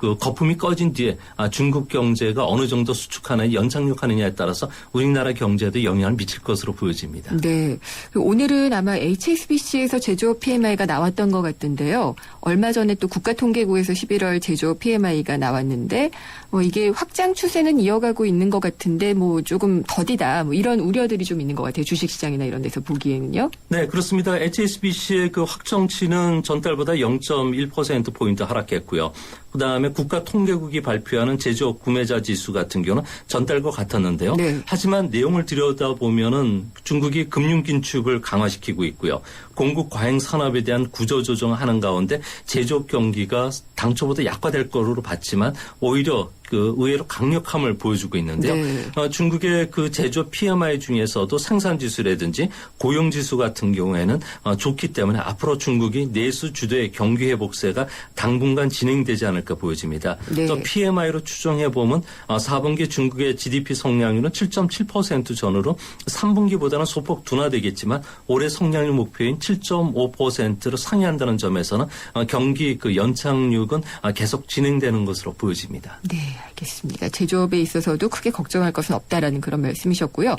그 거품이 꺼진 뒤에 중국 경제가 어느 정도 수축하느냐 연착륙하느냐에 따라서 우리나라 경제에도 영향을 미칠 것으로 보여집니다. 네. 오늘은 아마 HSBC에서 제조업 PMI가 나왔던 것 같은데요. 얼마 전에 또 국가통계국에서 11월 제조업 PMI가 나왔는데 이게 확장 추세는 이어가고 있는 것 같은데 조금 더디다 이런 우려들이 좀 있는 것 같아요. 주식시장이나 이런 데서 보기에는요. 네, 그렇습니다. HSBC의 그 확정치는 전달보다 0.1%포인트 하락했고요. 그다음에 국가통계국이 발표하는 제조업 구매자 지수 같은 경우는 전달과 같았는데요. 네. 하지만 내용을 들여다보면은 중국이 금융 긴축을 강화시키고 있고요. 공급 과잉 산업에 대한 구조 조정하는 가운데 제조업 경기가 당초보다 약화될 거로 봤지만 오히려 그 의외로 강력함을 보여주고 있는데요. 네. 중국의 그 제조업 PMI 중에서도 생산 지수라든지 고용 지수 같은 경우에는 좋기 때문에 앞으로 중국이 내수 주도의 경기 회복세가 당분간 진행되지 않을까 보여집니다. 네. 또 PMI로 추정해 보면 4분기 중국의 GDP 성장률은 7.7% 전후로 3분기보다는 소폭 둔화되겠지만 올해 성장률 목표인 7.5%로 상회한다는 점에서는 경기 그 연착륙은 계속 진행되는 것으로 보여집니다. 네, 알겠습니다. 제조업에 있어서도 크게 걱정할 것은 없다라는 그런 말씀이셨고요.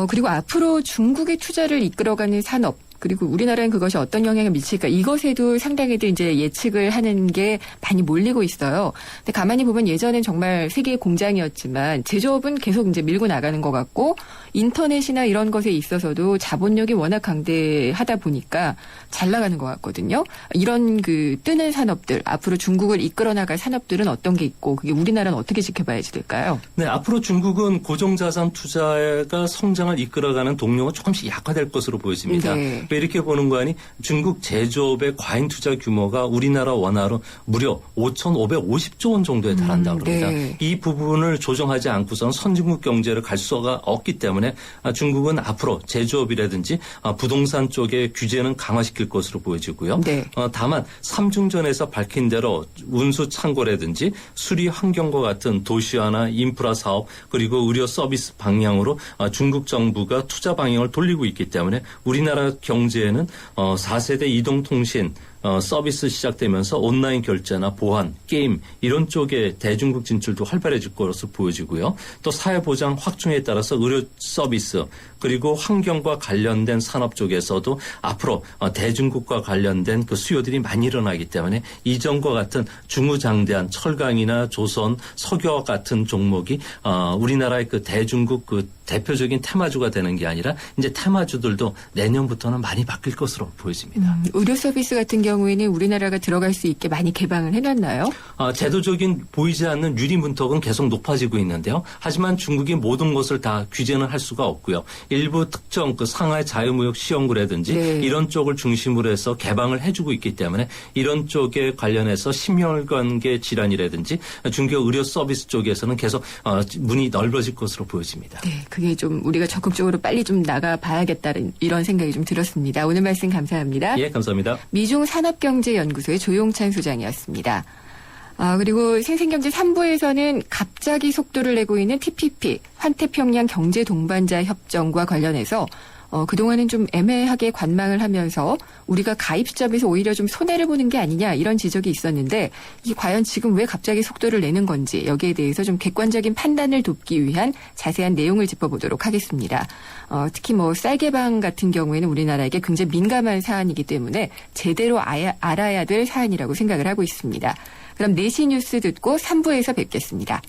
그리고 앞으로 중국의 투자를 이끌어가는 산업 그리고 우리나라는 그것이 어떤 영향을 미칠까 이것에도 상당히들 이제 예측을 하는 게 많이 몰리고 있어요. 근데 가만히 보면 예전엔 정말 세계의 공장이었지만 제조업은 계속 이제 밀고 나가는 것 같고 인터넷이나 이런 것에 있어서도 자본력이 워낙 강대하다 보니까 잘 나가는 것 같거든요. 이런 그 뜨는 산업들 앞으로 중국을 이끌어 나갈 산업들은 어떤 게 있고 그게 우리나라는 어떻게 지켜봐야지 될까요? 네, 앞으로 중국은 고정자산 투자가 성장을 이끌어가는 동력은 조금씩 약화될 것으로 보여집니다. 네. 이렇게 보는 거 아니 중국 제조업의 과잉 투자 규모가 우리나라 원화로 무려 5,550조 원 정도에 달한다고 합니다. 네. 이 부분을 조정하지 않고서는 선진국 경제를 갈 수가 없기 때문에 중국은 앞으로 제조업이라든지 부동산 쪽의 규제는 강화시킬 것으로 보여지고요. 네. 다만 삼중전에서 밝힌 대로 운수 창고라든지 수리 환경과 같은 도시화나 인프라 사업 그리고 의료 서비스 방향으로 중국 정부가 투자 방향을 돌리고 있기 때문에 우리나라 경제에는 4세대 이동통신 서비스 시작되면서 온라인 결제나 보안, 게임 이런 쪽에 대중국 진출도 활발해질 것으로 보여지고요. 또 사회보장 확충에 따라서 의료 서비스 그리고 환경과 관련된 산업 쪽에서도 앞으로 대중국과 관련된 그 수요들이 많이 일어나기 때문에 이전과 같은 중후장대한 철강이나 조선, 석유와 같은 종목이 우리나라의 그 대중국 그 대표적인 테마주가 되는 게 아니라 이제 테마주들도 내년부터는 많이 바뀔 것으로 보여집니다. 의료 서비스 같은 경우에는 우리나라가 들어갈 수 있게 많이 개방을 해놨나요? 제도적인 보이지 않는 유리문턱은 계속 높아지고 있는데요. 하지만 중국이 모든 것을 다 규제는 할 수가 없고요. 일부 특정 그 상하이 자유무역 시험구라든지 네. 이런 쪽을 중심으로 해서 개방을 해주고 있기 때문에 이런 쪽에 관련해서 심혈관계 질환이라든지 중개업 의료 서비스 쪽에서는 계속 문이 넓어질 것으로 보여집니다. 네, 그게 좀 우리가 적극적으로 빨리 좀 나가봐야겠다는 이런 생각이 좀 들었습니다. 오늘 말씀 감사합니다. 예, 감사합니다. 미중산업경제연구소의 조용찬 소장이었습니다. 그리고 생생경제 3부에서는 갑자기 속도를 내고 있는 TPP, 환태평양 경제동반자 협정과 관련해서 그동안은 좀 애매하게 관망을 하면서 우리가 가입 시점에서 오히려 좀 손해를 보는 게 아니냐 이런 지적이 있었는데 이게 과연 지금 왜 갑자기 속도를 내는 건지 여기에 대해서 좀 객관적인 판단을 돕기 위한 자세한 내용을 짚어보도록 하겠습니다. 특히 쌀 개방 같은 경우에는 우리나라에게 굉장히 민감한 사안이기 때문에 제대로 알아야 될 사안이라고 생각을 하고 있습니다. 그럼 4시 뉴스 듣고 3부에서 뵙겠습니다.